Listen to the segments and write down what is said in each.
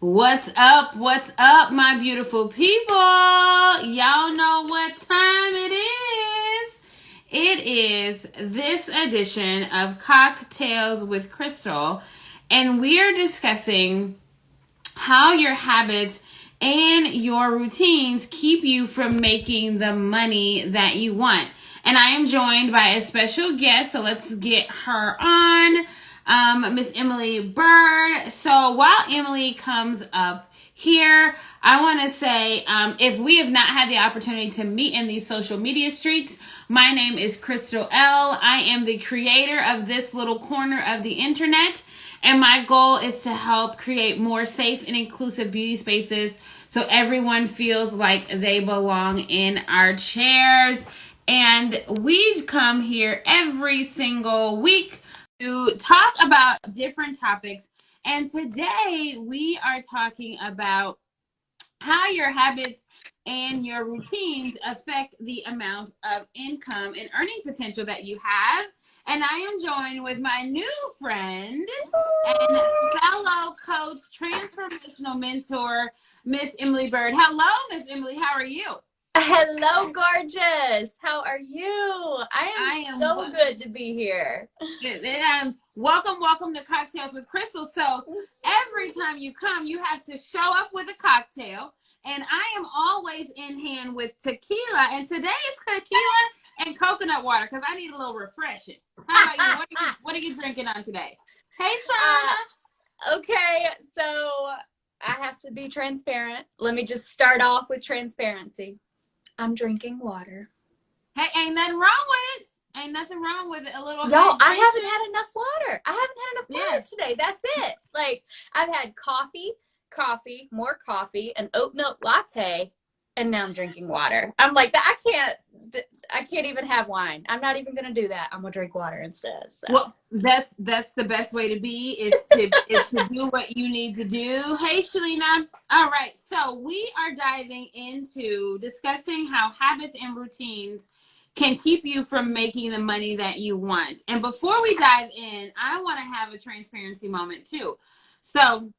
What's up? What's up, my beautiful people? Y'all know what time it is. It is this edition of Cocktails with Chrystal, and we are discussing how your habits and your routines keep you from making the money that you want. And I am joined by a special guest, so let's get her on. Miss Emily Bird. So while Emily comes up here, I want to say if we have not had the opportunity to meet in these social media streets, my name is Chrystal L. I am the creator of this little corner of the internet, and my goal is to help create more safe and inclusive beauty spaces so everyone feels like they belong in our chairs. And we come here every single week to talk about different topics. And today we are talking about how your habits and your routines affect the amount of income and earning potential that you have. And I am joined with my new friend and fellow coach, transformational mentor, Miss Emily Bird. Hello, Miss Emily. How are you? Hello, gorgeous. How are you? I am so good to be here. Welcome to Cocktails with Chrystal. So every time you come, you have to show up with a cocktail. And I am always in hand with tequila. And today it's tequila and coconut water because I need a little refreshing. How about you? What are you drinking on today? Hey, Shauna. Okay, so I have to be transparent. Let me just start off with transparency. I'm drinking water. Hey, ain't nothing wrong with it. Ain't nothing wrong with it. A little Yo, I hydration. haven't had enough water. I haven't had enough water today. That's it. Like, I've had coffee, more coffee, an oat milk latte, and now I'm drinking water. I'm like, I can't even have wine. I'm not even gonna do that. I'm gonna drink water instead. So. Well, that's the best way to be is to do what you need to do. Hey, Shalina. All right, so we are diving into discussing how habits and routines can keep you from making the money that you want. And before we dive in, I want to have a transparency moment too. So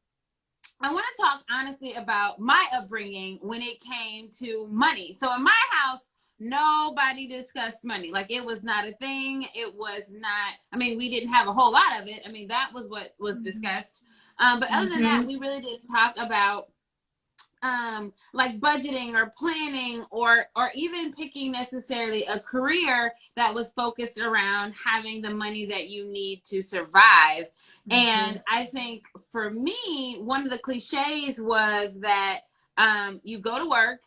I want to talk honestly about my upbringing when it came to money. So in my house, nobody discussed money. Like it was not a thing. It was not, I mean, we didn't have a whole lot of it. I mean, that was what was discussed. But other than that, we really didn't talk about like budgeting or planning or even picking necessarily a career that was focused around having the money that you need to survive. And I think for me, one of the cliches was that you go to work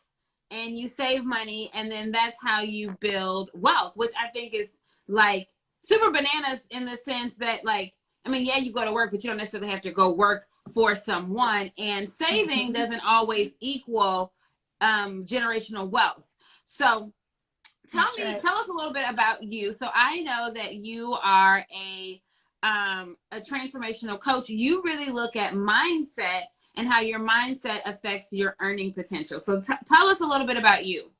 and you save money and then that's how you build wealth, which I think is like super bananas in the sense that like, I mean, yeah, you go to work, but you don't necessarily have to go work for someone, and saving doesn't always equal generational wealth. So tell us a little bit about you. So I know that you are a transformational coach. You really look at mindset and how your mindset affects your earning potential. So tell us a little bit about you.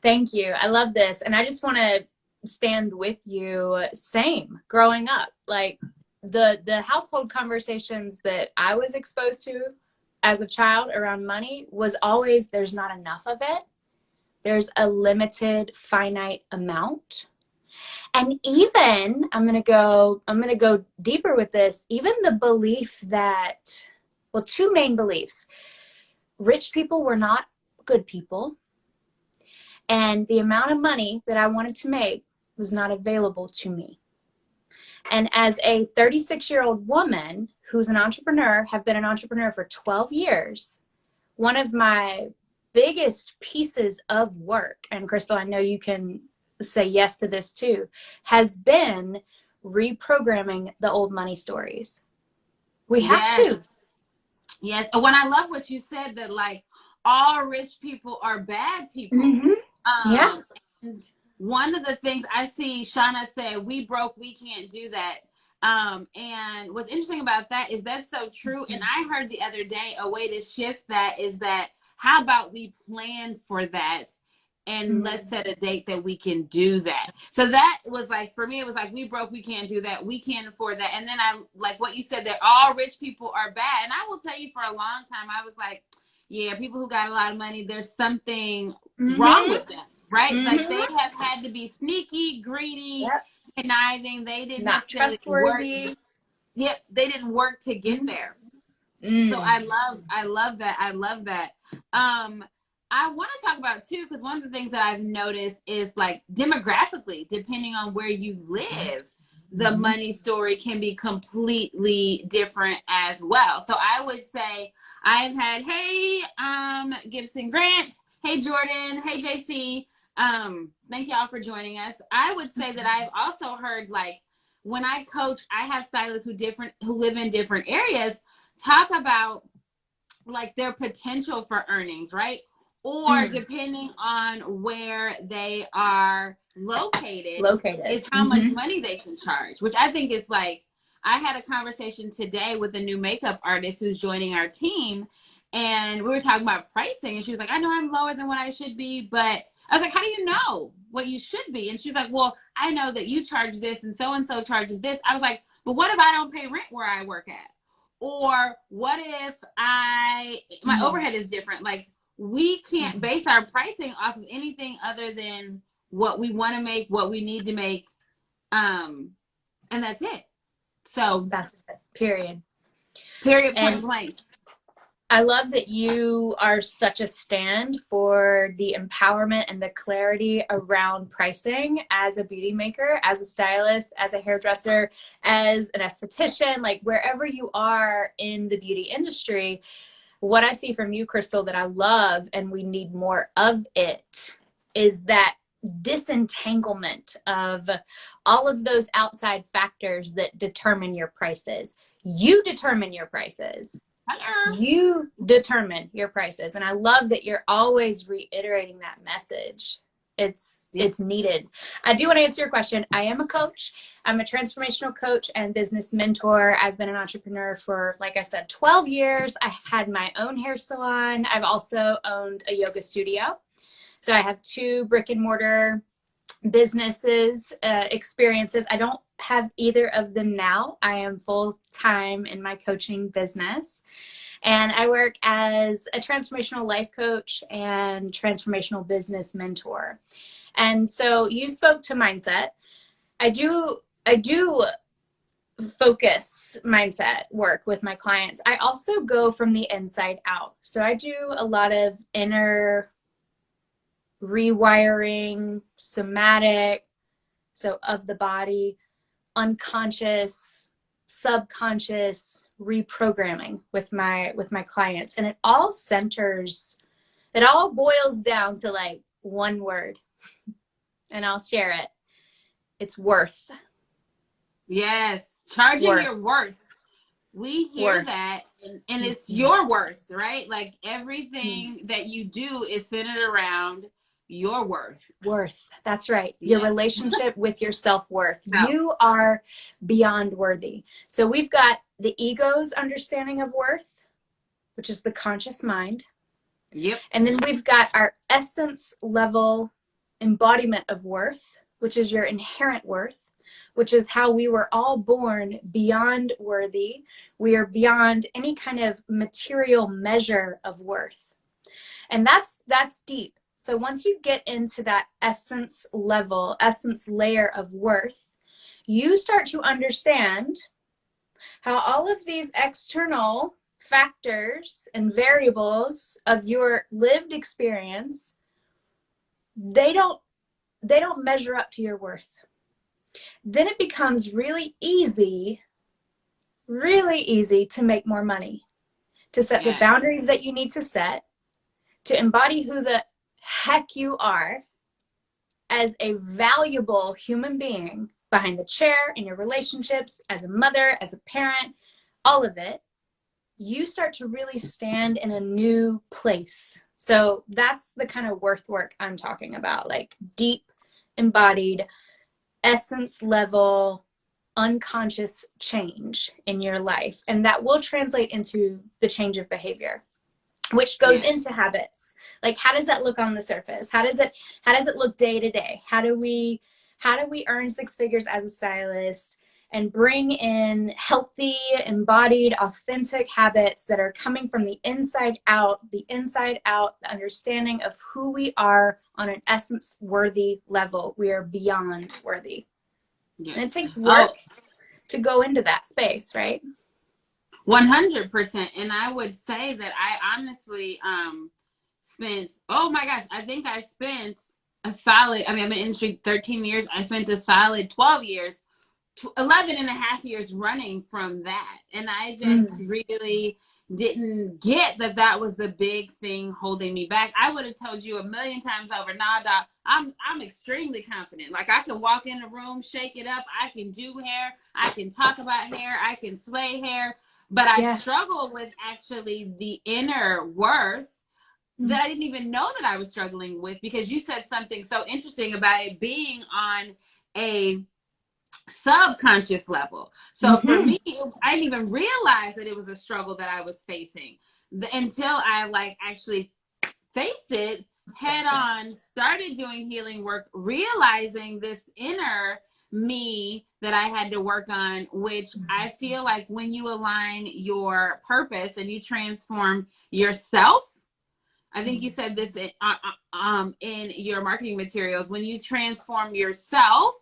Thank you. I love this. And I just want to stand with you. Same growing up, like the household conversations that I was exposed to as a child around money was always, there's not enough of it. There's a limited, finite amount. And even, I'm going to go deeper with this, even the belief that, well, two main beliefs. Rich people were not good people. And the amount of money that I wanted to make was not available to me. And as a 36-year-old woman who's an entrepreneur, have been an entrepreneur for 12 years, one of my biggest pieces of work, and Chrystal, I know you can say yes to this too, has been reprogramming the old money stories. We have to. Yes. When I love what you said that like all rich people are bad people. Yeah. And one of the things I see Shauna say, we broke, we can't do that. And what's interesting about that is that's so true. And I heard the other day a way to shift that is that how about we plan for that and let's set a date that we can do that. So that was like, for me, it was like, we broke, we can't do that, we can't afford that. And then I, like what you said, that all rich people are bad. And I will tell you, for a long time, I was like, yeah, people who got a lot of money, there's something wrong with them, right? Like, they have had to be sneaky, greedy, conniving. They didn't not necessarily work. trustworthy. Yep, they didn't work to get there. So I love that. I love that. I want to talk about too, because one of the things that I've noticed is, like, demographically, depending on where you live, the money story can be completely different as well. So I would say I've had, hey, Gibson Grant, hey, Jordan, hey, JC. Thank y'all for joining us. I would say that I've also heard, like, when I coach, I have stylists who live in different areas talk about, like, their potential for earnings, right? Or depending on where they are located is how much money they can charge, which I think is, like, I had a conversation today with a new makeup artist who's joining our team, and we were talking about pricing, and she was like, I know I'm lower than what I should be, but I was like, how do you know what you should be? And she's like, well, I know that you charge this and so charges this. I was like, but what if I don't pay rent where I work at? Or what if my overhead is different? Like, we can't base our pricing off of anything other than what we want to make, what we need to make. And that's it. So that's it. Period, point blank. I love that you are such a stand for the empowerment and the clarity around pricing as a beauty maker, as a stylist, as a hairdresser, as an esthetician, like, wherever you are in the beauty industry. What I see from you, Chrystal, that I love, and we need more of it, is that disentanglement of all of those outside factors that determine your prices. You determine your prices. Hello. You determine your prices. And I love that you're always reiterating that message. It's needed. I do want to answer your question. I am a coach. I'm a transformational coach and business mentor. I've been an entrepreneur for, like I said, 12 years. I had my own hair salon. I've also owned a yoga studio. So I have 2 brick and mortar businesses, experiences. I don't have either of them now. I am full-time in my coaching business, and I work as a transformational life coach and transformational business mentor. And so you spoke to mindset. I do focus mindset work with my clients. I also go from the inside out. So I do a lot of inner rewiring, somatic, so of the body, unconscious, subconscious reprogramming with my clients. And it all boils down to, like, one word, and I'll share it. It's worth. Yes. Charging your worth. We hear that, and it's your worth, right? Like, everything that you do is centered around your worth. That's right. Your relationship with your self-worth. You are beyond worthy. So we've got the ego's understanding of worth, which is the conscious mind. Yep. And then we've got our essence level embodiment of worth, which is your inherent worth, which is how we were all born beyond worthy. We are beyond any kind of material measure of worth. And that's deep. So once you get into that essence layer of worth, you start to understand how all of these external factors and variables of your lived experience, they don't measure up to your worth. Then it becomes really easy to make more money, to set the boundaries that you need to set, to embody who the heck you are as a valuable human being behind the chair, in your relationships, as a mother, as a parent, all of it. You start to really stand in a new place. So that's the kind of worth work I'm talking about, like deep, embodied, essence level, unconscious change in your life. And that will translate into the change of behavior. which goes Yeah. into habits. Like, how does that look on the surface? How does it look day to day? How do we earn six figures as a stylist and bring in healthy, embodied, authentic habits that are coming from the inside out, the understanding of who we are on an essence worthy level. We are beyond worthy. Yeah. And it takes Oh, work to go into that space, right? 100%. And I would say that I honestly spent, oh my gosh, I think I spent a solid, I mean, I'm in the industry 13 years. I spent a solid 12 years, 11 and a half years running from that. And I just really didn't get that that was the big thing holding me back. I would have told you a million times over, nah, doc, I'm extremely confident. Like, I can walk in the room, shake it up. I can do hair. I can talk about hair. I can slay hair. But I struggle with actually the inner worth that I didn't even know that I was struggling with, because you said something so interesting about it being on a subconscious level. So for me, I didn't even realize that it was a struggle that I was facing until I like actually faced it head on, started doing healing work, realizing this inner me that I had to work on, which I feel like when you align your purpose and you transform yourself, I think you said this in your marketing materials, when you transform yourself,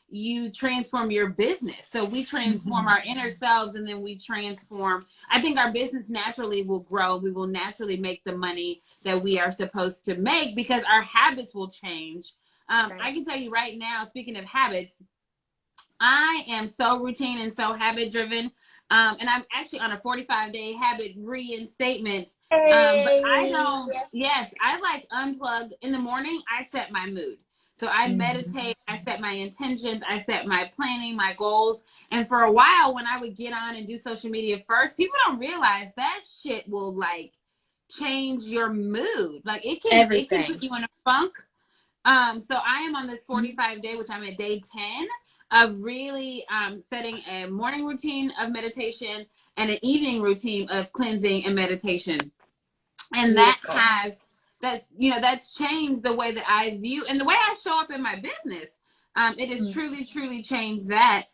you transform your business. So we transform our inner selves, and then we transform, I think our business naturally will grow. We will naturally make the money that we are supposed to make because our habits will change. I can tell you right now, speaking of habits, I am so routine and so habit driven. And I'm actually on a 45-day habit reinstatement. But I don't, yes, I like unplug in the morning. I set my mood. So I meditate, I set my intentions, I set my planning, my goals. And for a while, when I would get on and do social media first, people don't realize that shit will like change your mood. Like it can put you in a funk. So I am on this 45-day, which I'm at day 10, of really setting a morning routine of meditation and an evening routine of cleansing and meditation. And that's changed the way that I view and the way I show up in my business. It has truly changed that.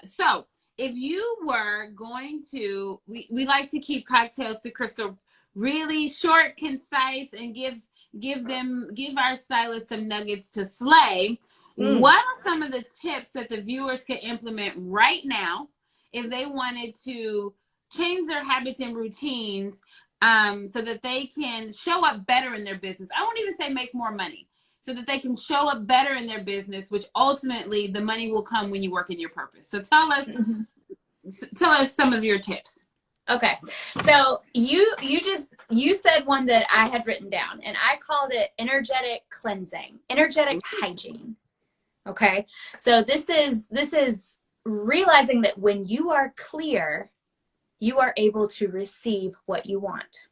So if you were going to, we like to keep cocktails to Chrystal really short, concise, and give our stylists some nuggets to slay. What are some of the tips that the viewers could implement right now if they wanted to change their habits and routines so that they can show up better in their business? I won't even say make more money, so that they can show up better in their business, which ultimately the money will come when you work in your purpose. So tell us some of your tips. Okay, so you said one that I had written down, and I called it energetic cleansing, energetic hygiene. Okay, so this is realizing that when you are clear, you are able to receive what you want.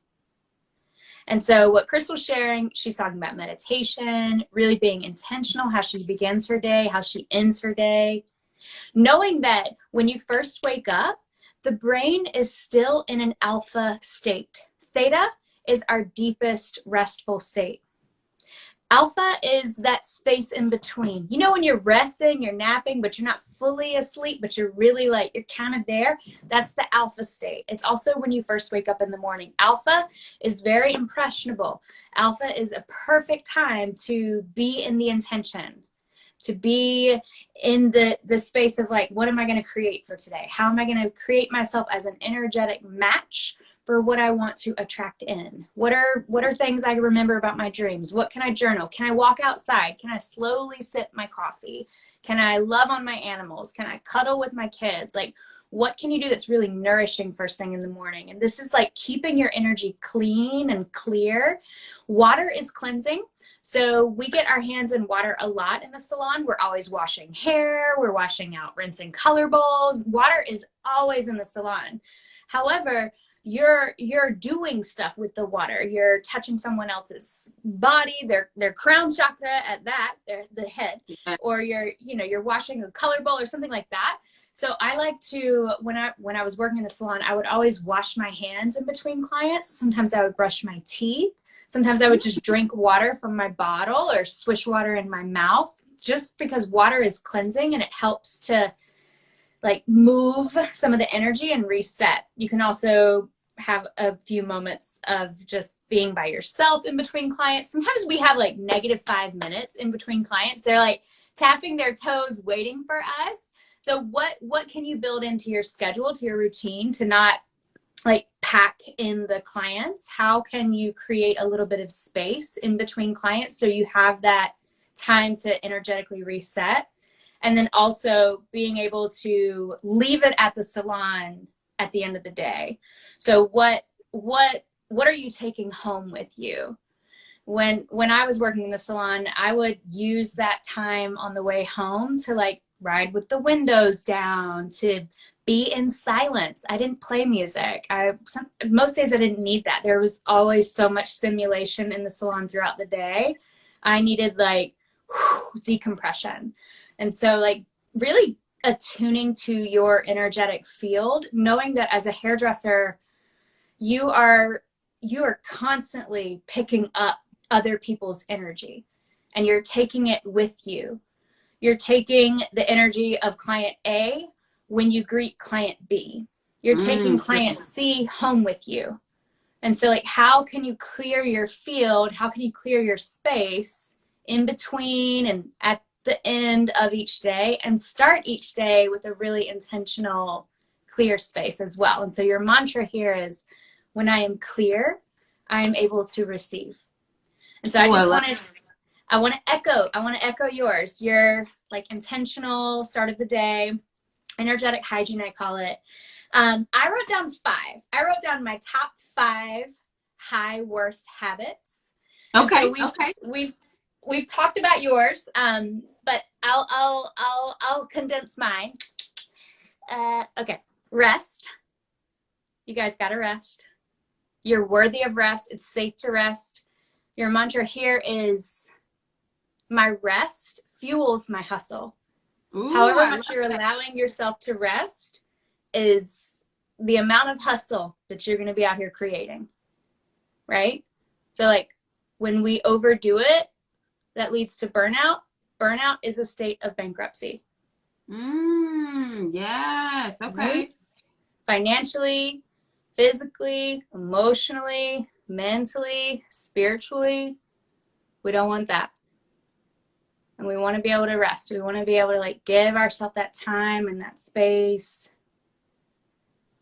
And so what Chrystal's sharing, she's talking about meditation, really being intentional, how she begins her day, how she ends her day. Knowing that when you first wake up, the brain is still in an alpha state. Theta is our deepest restful state. Alpha is that space in between. You know, when you're resting, you're napping, but you're not fully asleep, but you're really like, you're kind of there. That's the alpha state. It's also when you first wake up in the morning. Alpha is very impressionable. Alpha is a perfect time to be in the intention, to be in the space of like, what am I going to create for today? How am I going to create myself as an energetic match for what I want to attract in? What are things I remember about my dreams? What can I journal? Can I walk outside? Can I slowly sip my coffee? Can I love on my animals? Can I cuddle with my kids? Like, what can you do that's really nourishing first thing in the morning? And this is like keeping your energy clean and clear. Water is cleansing. So we get our hands in water a lot in the salon. We're always washing hair. We're washing out, rinsing color bowls. Water is always in the salon. However, you're doing stuff with the water. You're touching someone else's body, their crown chakra at that, the head, Yeah. or you're washing a color bowl or something like that. So I like to, when I was working in the salon, I would always wash my hands in between clients. Sometimes I would brush my teeth. Sometimes I would just drink water from my bottle or swish water in my mouth, just because water is cleansing and it helps to like move some of the energy and reset. You can also have a few moments of just being by yourself in between clients. Sometimes we have like -5 minutes in between clients. They're like tapping their toes waiting for us. So what can you build into your schedule, to your routine, to not like pack in the clients? How can you create a little bit of space in between clients so you have that time to energetically reset? And then also being able to leave it at the salon at the end of the day. So what are you taking home with you? When I was working in the salon, I would use that time on the way home to like ride with the windows down, to be in silence. I didn't play music. Most days I didn't need that. There was always so much stimulation in the salon throughout the day. I needed like decompression. And so like really attuning to your energetic field, knowing that as a hairdresser, you are constantly picking up other people's energy and you're taking it with you. You're taking the energy of client A when you greet client B. You're taking client C home with you. And so like, how can you clear your field? How can you clear your space in between and at the end of each day, and start each day with a really intentional clear space as well? And so your mantra here is, when I am clear, I am able to receive. And so I want to echo yours. Your like intentional start of the day, energetic hygiene, I call it. I wrote down 5. I wrote down my top 5 high worth habits. Okay. So we've talked about yours, but I'll condense mine. Okay, rest. You guys gotta rest. You're worthy of rest. It's safe to rest. Your mantra here is, my rest fuels my hustle. Ooh, however much you're allowing yourself to rest is the amount of hustle that you're going to be out here creating, right? So like when we overdo it, that leads to burnout. Burnout is a state of bankruptcy. Yes. Okay. Right? Financially, physically, emotionally, mentally, spiritually, we don't want that. And we want to be able to rest. We want to be able to like give ourselves that time and that space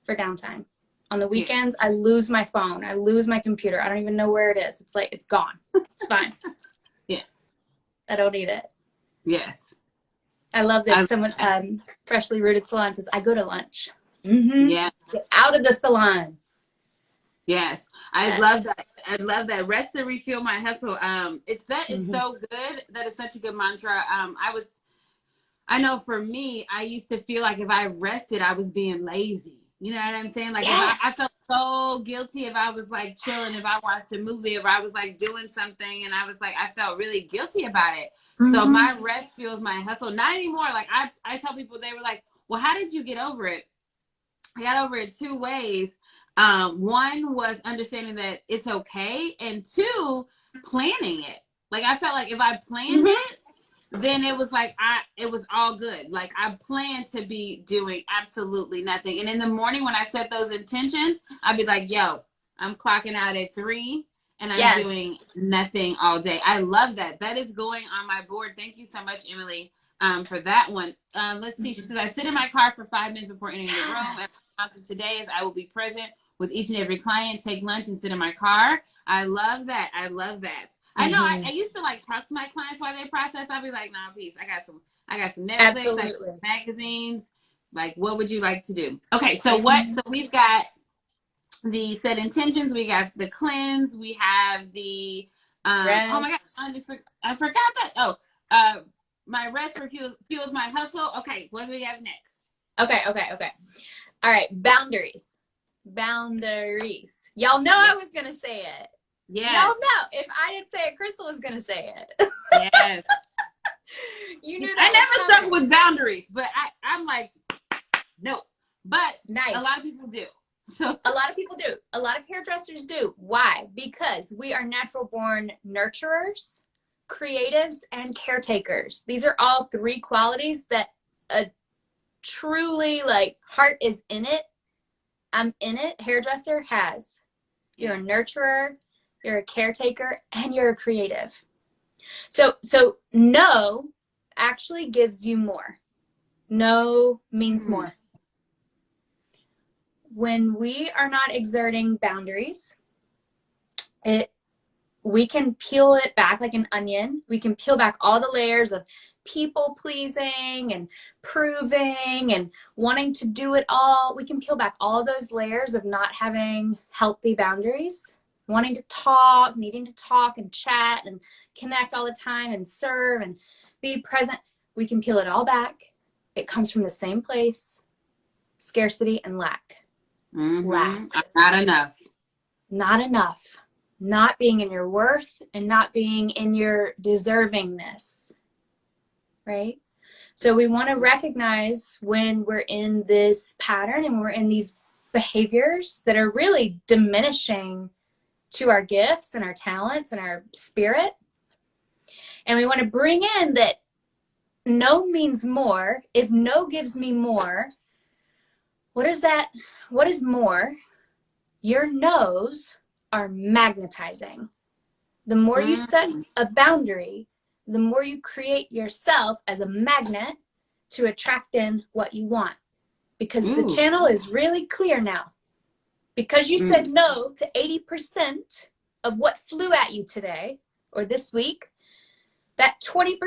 for downtime. On the weekends, I lose my phone. I lose my computer. I don't even know where it is. It's like, it's gone. It's fine. Yeah. I don't need it. Yes. I love this. Someone, Freshly Rooted Salon says, I go to lunch. Yeah. Get out of the salon. Yes. I love that. I love that. Rest and refuel my hustle. It's so good. That is such a good mantra. I know for me, I used to feel like if I rested, I was being lazy. You know what I'm saying? Like if I felt so guilty if I was like chilling, if I watched a movie, if I was like doing something, and I was like, I felt really guilty about it. So my rest fuels my hustle. Not anymore. Like I tell people, they were like, well, how did you get over it? I got over it 2 ways. One was understanding that it's okay, and 2, planning it. Like I felt like if I planned it, then it was like it was all good. Like I planned to be doing absolutely nothing. And in the morning when I set those intentions, I'd be like, yo, I'm clocking out at 3 and I'm doing nothing all day. I love that. That is going on my board. Thank you so much, Emily, for that one. Let's see. She says, I sit in my car for 5 minutes before entering the room. And today is I will be present with each and every client, take lunch, and sit in my car. I love that. I love that. I know I used to like talk to my clients while they process. I'd be like, nah, peace. I got some Netflix, I got magazines. Like, what would you like to do? Okay, so so we've got the set intentions, we got the cleanse, we have the oh my god, I forgot that. My rest fuels my hustle. Okay, what do we have next? Okay. All right, boundaries. Boundaries. Y'all know I was going to say it. Yes. Y'all know. If I didn't say it, Chrystal was going to say it. Yes. You knew that. I never struggled with boundaries, but I'm like, no. But nice. A lot of people do. So a lot of people do. A lot of hairdressers do. Why? Because we are natural born nurturers, creatives, and caretakers. These are all 3 qualities that a truly like heart is in it. I'm in it. Hairdresser has. You're a nurturer, you're a caretaker, and you're a creative. So no actually gives you more. No means more. When we are not exerting boundaries, we can peel it back like an onion. We can peel back all the layers of people pleasing and proving and wanting to do it all. We can peel back all those layers of not having healthy boundaries, wanting to talk, needing to talk and chat and connect all the time and serve and be present. We can peel it all back. It comes from the same place: scarcity and lack. Lack. Not enough. Not enough. Not being in your worth and not being in your deservingness, right? So we want to recognize when we're in this pattern and we're in these behaviors that are really diminishing to our gifts and our talents and our spirit. And we want to bring in that no means more. If no gives me more, what is that? What is more? Your no's are magnetizing. The more you set a boundary, the more you create yourself as a magnet to attract in what you want. Because the channel is really clear now. Because you said no to 80% of what flew at you today or this week, that 20%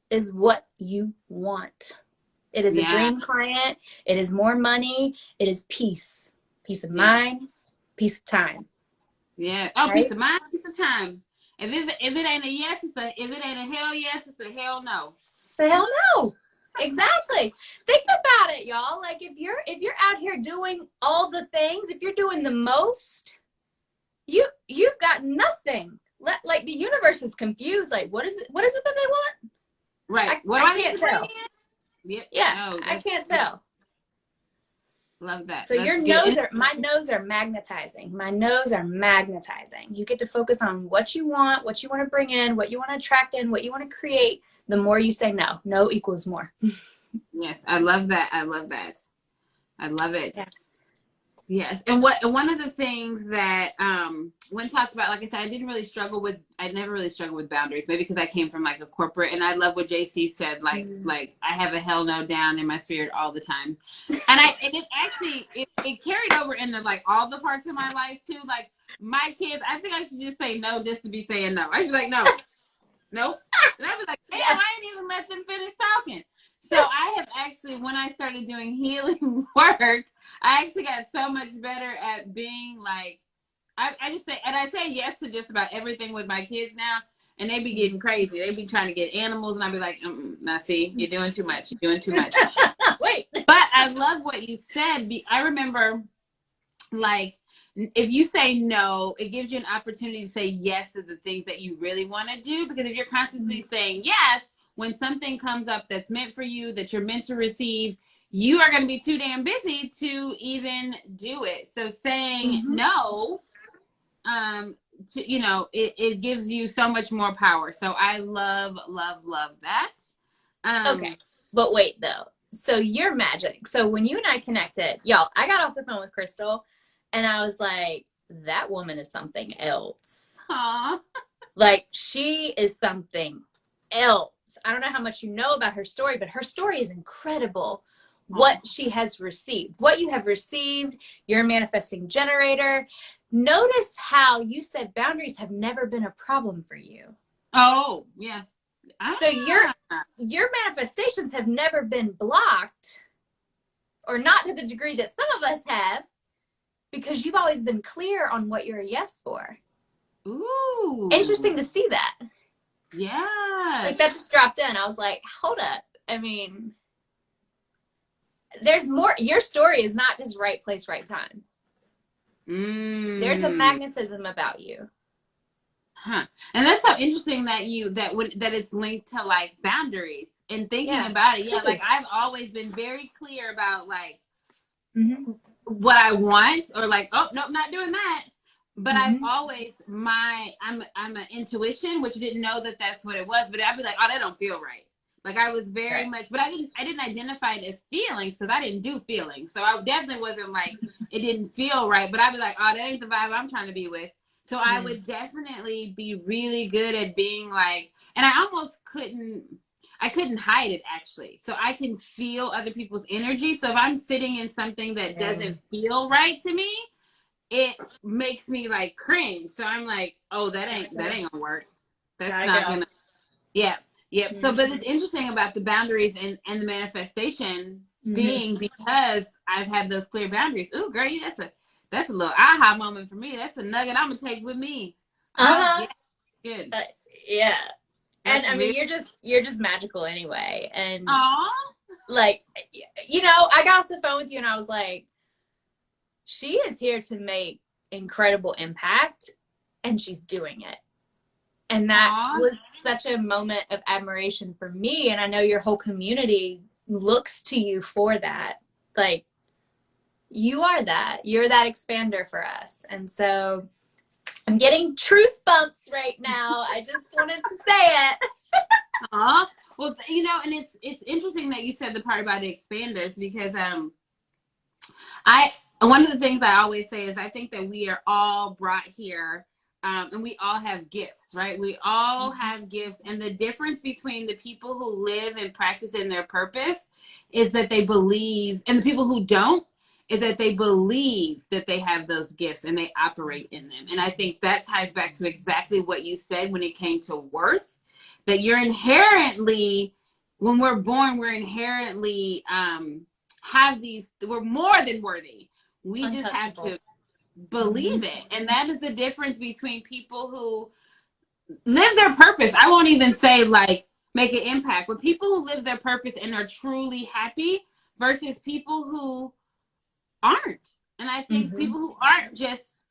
is what you want. It is a dream client. It is more money. It is peace. Peace of mind, peace of time. Yeah. Oh, right? Peace of mind, peace of time. If it ain't a yes, if it ain't a hell yes, it's a hell no. It's a hell no. Exactly. Think about it, y'all. Like if you're out here doing all the things, if you're doing the most, you've got nothing. Like the universe is confused. Like what is it that they want? Right. I can't tell. Yep. Yeah. No, I can't tell. Love that. So your no's my no's are magnetizing. My no's are magnetizing. You get to focus on what you want to bring in, what you want to attract in, what you want to create. The more you say no. No equals more. Yes, I love that. I love that. I love it. Yeah. Yes, and one of the things that when talks about, like I said, I never really struggled with boundaries, maybe because I came from like a corporate, and I love what JC said, like I have a hell no down in my spirit all the time, and it actually it carried over into like all the parts of my life too. Like my kids, I think I should just say no just to be saying no. I should be like no, nope, and I was like, damn, I didn't even let them finish talking. So I have actually, when I started doing healing work, I actually got so much better at being like, I just say, and I say yes to just about everything with my kids now, and they be getting crazy. They be trying to get animals, and I be like, now see, you're doing too much. You're doing too much. Wait. But I love what you said. I remember, like, if you say no, it gives you an opportunity to say yes to the things that you really want to do, because if you're constantly saying yes, when something comes up that's meant for you, that you're meant to receive, you are going to be too damn busy to even do it. So saying no, it gives you so much more power. So I love, love, love that. Okay. But wait though. So you're magic. So when you and I connected, y'all, I got off the phone with Chrystal and I was like, that woman is something else. Aww. Like she is something else. I don't know how much you know about her story, but her story is incredible. What she has received, what you have received, you're a manifesting generator. Notice how you said boundaries have never been a problem for you. Oh, yeah. So your manifestations have never been blocked, or not to the degree that some of us have, because you've always been clear on what you're a yes for. Ooh. Interesting to see that. Yeah. Like that just dropped in. I was like, hold up. I mean, there's more. Your story is not just right place, right time. There's a Mm. magnetism about you. Huh. And that's so interesting that that it's linked to like boundaries and thinking Yeah. about it. Yeah, like I've always been very clear about like Mm-hmm. what I want, or like, oh nope, not doing that. But I've Mm-hmm. always I'm an intuition, which didn't know that that's what it was. But I'd be like, oh, that don't feel right. Like I was very Right. much, but I didn't identify it as feelings because I didn't do feelings. So I definitely wasn't like it didn't feel right. But I'd be like, oh, that ain't the vibe I'm trying to be with. So I Mm. would definitely be really good at being like, and I almost I couldn't hide it actually. So I can feel other people's energy. So if I'm sitting in something that doesn't feel right to me, it makes me like cringe. So I'm like, oh, that ain't gonna work. That's Gotta not go. gonna. Yeah, yep. So, but Mm-hmm. it's interesting about the boundaries and the manifestation Mm-hmm. being because I've had those clear boundaries. Ooh, girl, that's a little aha moment for me. That's a nugget I'm gonna take with me. Ah, Uh-huh. yeah, good. Yeah. And That's I mean, real. you're just magical anyway. And Aw. like, I got off the phone with you and I was like, she is here to make incredible impact and she's doing it. And that Aw. was such a moment of admiration for me. And I know your whole community looks to you for that. Like, you are that. You're that expander for us. And so I'm getting truth bumps right now. I just wanted to say it. Aw. Well, and it's interesting that you said the part about expanders because I one of the things I always say is I think that we are all brought here, and we all have gifts, right? We all have gifts, and the difference between the people who live and practice in their purpose is that they believe, and the people who don't is that they believe that they have those gifts and they operate in them. And I think that ties back to exactly what you said when it came to worth, that you're inherently, when we're born, we're inherently we're more than worthy. We just have Untouchable. to believe it. And that is the difference between people who live their purpose. I won't even say like make an impact, but people who live their purpose and are truly happy versus people who aren't. And I think Mm-hmm. people who aren't, just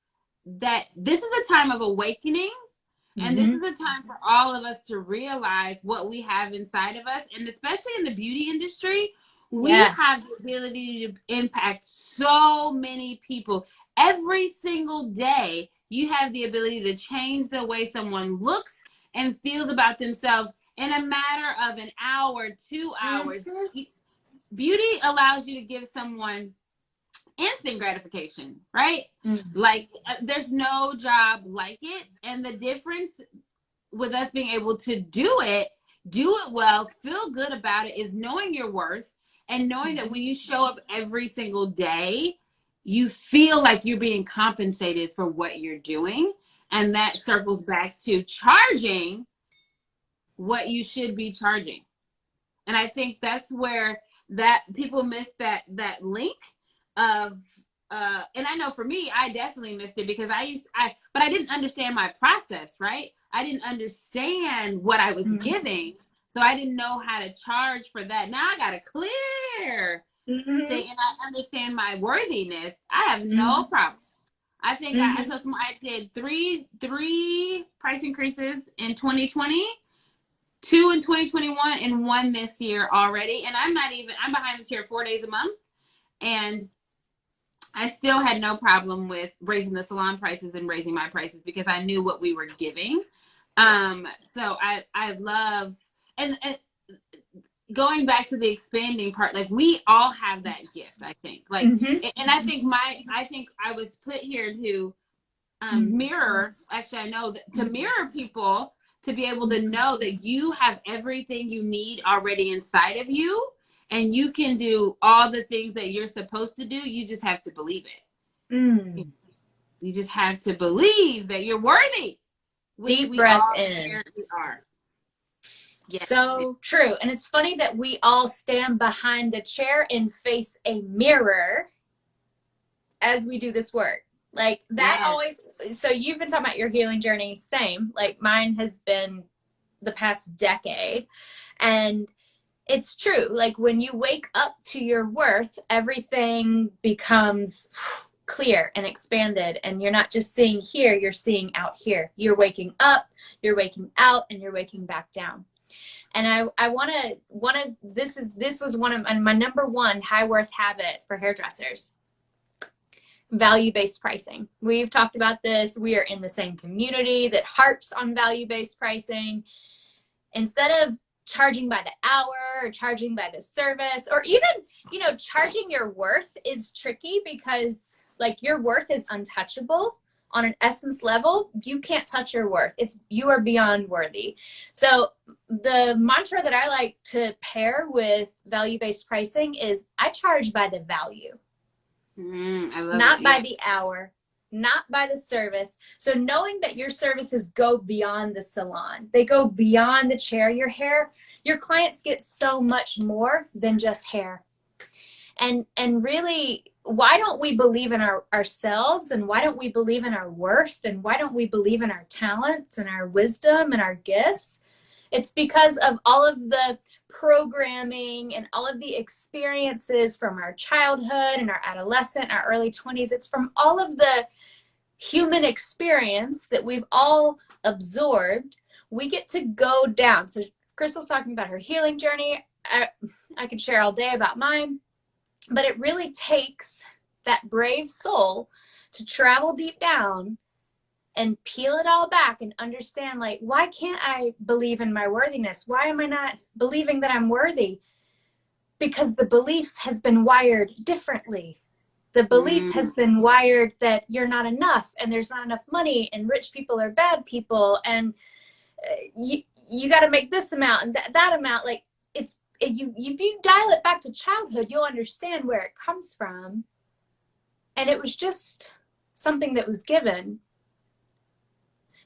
that this is a time of awakening. And this Mm-hmm. is a time for all of us to realize what we have inside of us. And especially in the beauty industry, we have Yes. the ability to impact so many people. Every single day, you have the ability to change the way someone looks and feels about themselves in a matter of an hour, 2 hours. Mm-hmm. Beauty allows you to give someone instant gratification, right? Mm-hmm. Like there's no job like it. And the difference with us being able to do it well, feel good about it, is knowing your worth and knowing that when you show up every single day, you feel like you're being compensated for what you're doing. And that circles back to charging what you should be charging. And I think that's where that people miss that link of and I know for me, I definitely missed it because but I didn't understand my process, right? I didn't understand what I was Mm-hmm. giving. So I didn't know how to charge for that. Now I got a clear Mm-hmm. thing and I understand my worthiness. I have no Mm-hmm. problem. I think I Mm-hmm. told someone I did three price increases in 2020, two in 2021, and one this year already. And I'm behind the chair 4 days a month. And I still had no problem with raising the salon prices and raising my prices because I knew what we were giving. Yes. So I love, and going back to the expanding part, like we all have that gift, I think. Like, Mm-hmm. and I think I was put here to mirror. Actually, I know that to mirror people, to be able to know that you have everything you need already inside of you, and you can do all the things that you're supposed to do. You just have to believe it. Mm. You just have to believe that you're worthy, which Deep we breath all in. inherently are. Yes. So true. And it's funny that we all stand behind the chair and face a mirror as we do this work. Like that Yes. always, so you've been talking about your healing journey, same. Like mine has been the past decade. And it's true. Like when you wake up to your worth, everything becomes clear and expanded, and you're not just seeing here, you're seeing out here. You're waking up, you're waking out, and you're waking back down. And I want to, this was one of my number one high worth habit for hairdressers: value-based pricing. We've talked about this. We are in the same community that harps on value-based pricing. Instead of charging by the hour or charging by the service, or even, charging your worth is tricky, because like your worth is untouchable on an essence level. You can't touch your worth. You are beyond worthy. So the mantra that I like to pair with value-based pricing is I charge by the value. I love not it. by the hour, not by the service. So knowing that your services go beyond the salon, they go beyond the chair, your clients get so much more than just hair. And really, why don't we believe in ourselves, and why don't we believe in our worth, and why don't we believe in our talents and our wisdom and our gifts? It's because of all of the programming and all of the experiences from our childhood and our adolescent, our early 20s. It's from all of the human experience that we've all absorbed. We get to go down. So Chrystal's talking about her healing journey. I could share all day about mine, but it really takes that brave soul to travel deep down and peel it all back and understand, like, why can't I believe in my worthiness? Why am I not believing that I'm worthy? Because the belief has been wired differently. The belief has been wired that you're not enough, and there's not enough money, and rich people are bad people, and you got to make this amount and that amount. Like, if you dial it back to childhood, you'll understand where it comes from. And it was just something that was given,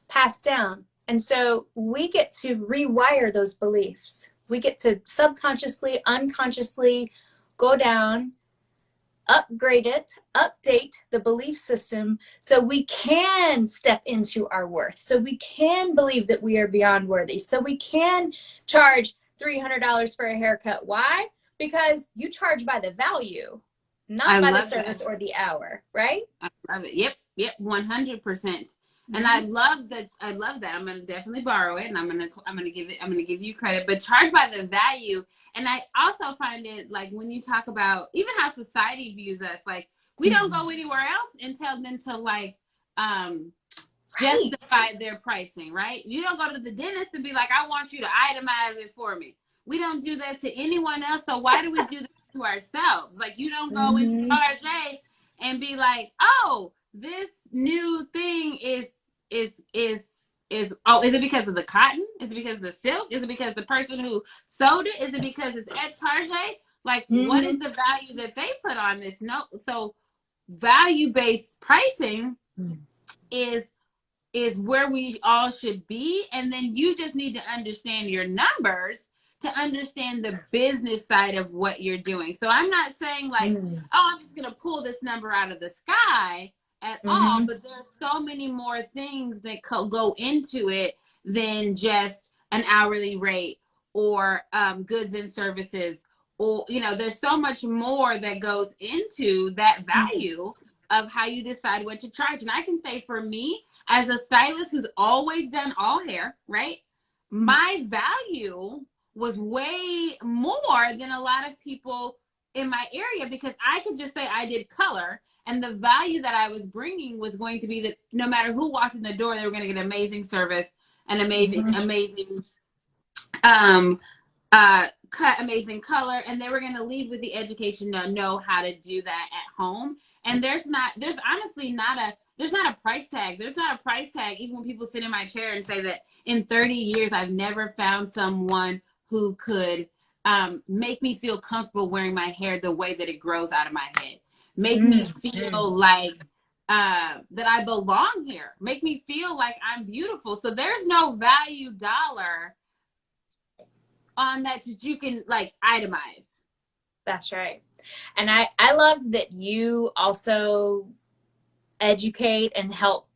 passed down. And so we get to rewire those beliefs. We get to subconsciously, unconsciously go down, upgrade it, update the belief system, so we can step into our worth, so we can believe that we are beyond worthy, so we can charge $300 for a haircut. Why? Because you charge by the value, not by the service or the hour, right? I love it. Yep, 100%. And I love that. I'm going to definitely borrow it, and I'm going to give you credit, but charge by the value. And I also find it, like, when you talk about even how society views us, like, we don't go anywhere else and tell them to, like, justify their pricing, right? You don't go to the dentist and be like, I want you to itemize it for me. We don't do that to anyone else. So why do we do that to ourselves? Like, you don't go into Target and be like, oh, this new thing is it because of the cotton? Is it because of the silk? Is it because the person who sewed it? Is it because it's at Target? Like, what is the value that they put on this? No, so value-based pricing is where we all should be. And then you just need to understand your numbers to understand the business side of what you're doing. So I'm not saying, like, oh, I'm just going to pull this number out of the sky at all, but there are so many more things that go into it than just an hourly rate or goods and services, or, there's so much more that goes into that value of how you decide what to charge. And I can say, for me, as a stylist who's always done all hair, right, my value was way more than a lot of people in my area, because I could just say I did color, and the value that I was bringing was going to be that no matter who walked in the door, they were going to get amazing service and amazing cut, amazing color, and they were going to leave with the education to know how to do that at home. And there's honestly not a price tag. There's not a price tag, even when people sit in my chair and say that in 30 years, I've never found someone who could make me feel comfortable wearing my hair the way that it grows out of my head. Make me feel like that I belong here. Make me feel like I'm beautiful. So there's no value dollar on that you can, like, itemize. That's right. And I love that you also educate and help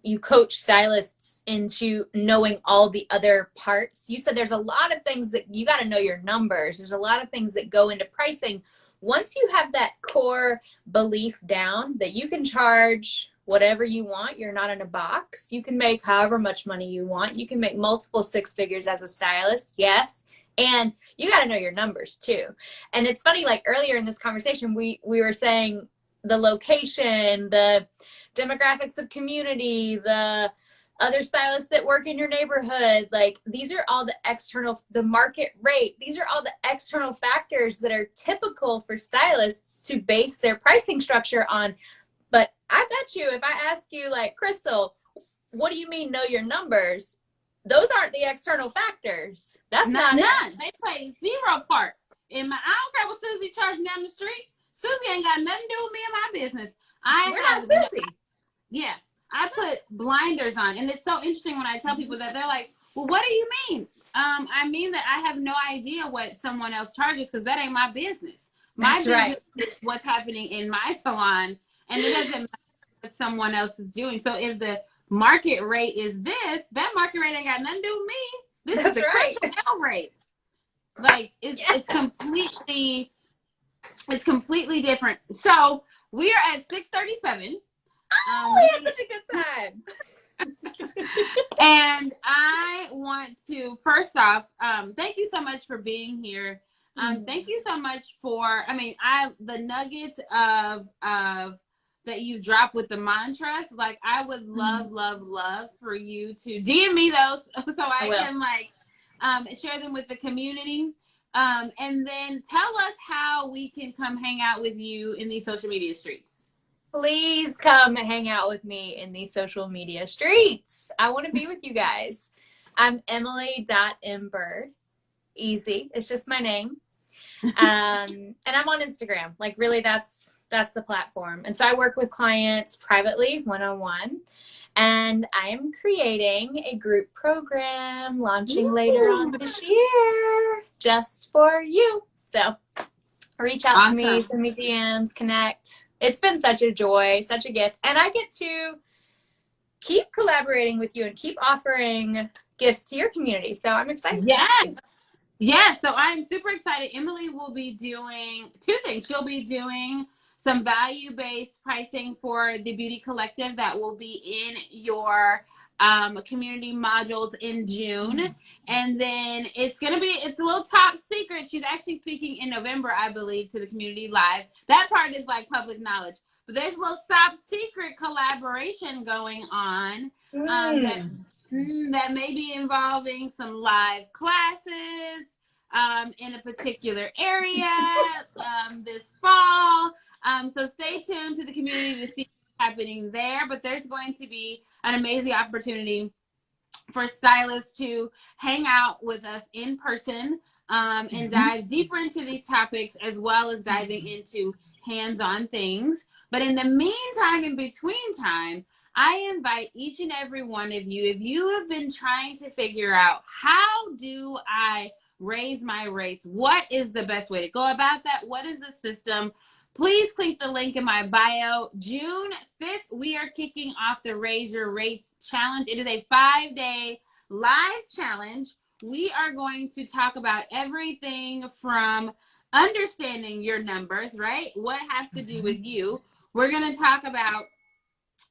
you coach stylists into knowing all the other parts. You said there's a lot of things that you got to know your numbers. There's a lot of things that go into pricing. Once you have that core belief down that you can charge whatever you want, you're not in a box. You can make however much money you want. You can make multiple six figures as a stylist. Yes. And you got to know your numbers too. And it's funny, like earlier in this conversation, we were saying the location, the demographics of community, the other stylists that work in your neighborhood, like these are all the external, the market rate, these are all the external factors that are typical for stylists to base their pricing structure on. But I bet you if I ask you like, Chrystal, what do you mean know your numbers? Those aren't the external factors. That's not none. it. They play zero part in my. I don't care what Susie charging down the street. Susie ain't got nothing to do with me and my business. We're not Susie. Yeah, I put blinders on, and it's so interesting when I tell people that. They're like, "Well, what do you mean?" I mean that I have no idea what someone else charges because that ain't my business. My That's right. business is what's happening in my salon, and it doesn't matter what someone else is doing. So if the market rate is this, that market rate ain't got nothing to do with me. This That's is the right. Chrystal rate. Like it's completely different. So we are at 6:37. We had such a good time. And I want to first off, thank you so much for being here. Thank you so much for, the nuggets of that you've dropped with the mantras. Like I would love for you to DM me those so I can share them with the community. And then tell us how we can come hang out with you in these social media streets. Please come hang out with me in these social media streets. I want to be with you guys. I'm Emily.mbird. Easy. It's just my name. And I'm on Instagram. Like really that's the platform. And so I work with clients privately, one-on-one. And I am creating a group program launching later on this year just for you. So reach out to me, send me DMs, connect. It's been such a joy, such a gift. And I get to keep collaborating with you and keep offering gifts to your community. So I'm excited. Yeah, so I'm super excited. Emily will be doing two things. She'll be doing some value-based pricing for the Beauty Collective that will be in your community modules in June. And then it's a little top secret. She's actually speaking in November, I believe, to the community live. That part is like public knowledge. But there's a little top secret collaboration going on that may be involving some live classes in a particular area this fall. So stay tuned to the community to see what's happening there. But there's going to be an amazing opportunity for stylists to hang out with us in person and dive deeper into these topics, as well as diving into hands-on things. But in the meantime, in between time, I invite each and every one of you, if you have been trying to figure out how do I raise my rates, what is the best way to go about that, what is the system, please click the link in my bio. June 5th, we are kicking off the Raise Your Rates Challenge. It is a 5-day live challenge. We are going to talk about everything from understanding your numbers, right? What has to do with you. We're going to talk about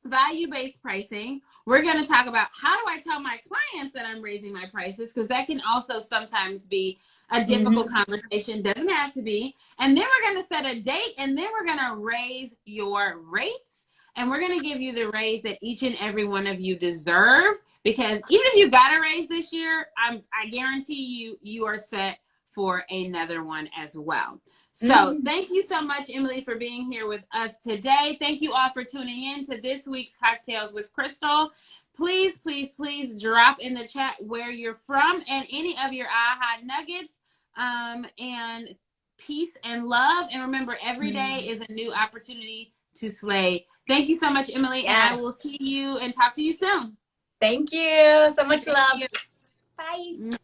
value-based pricing. We're going to talk about how do I tell my clients that I'm raising my prices, because that can also sometimes be a difficult conversation. Doesn't have to be. And then we're going to set a date, and then we're going to raise your rates, and we're going to give you the raise that each and every one of you deserve, because even if you got a raise this year, I guarantee you are set for another one as well. So thank you so much, Emily, for being here with us today. Thank you all for tuning in to this week's Cocktails with Chrystal. Please, please, please drop in the chat where you're from and any of your aha nuggets, and peace and love. And remember, every day is a new opportunity to slay. Thank you so much, Emily. Yes. And I will see you and talk to you soon. Thank you. So much love. Bye.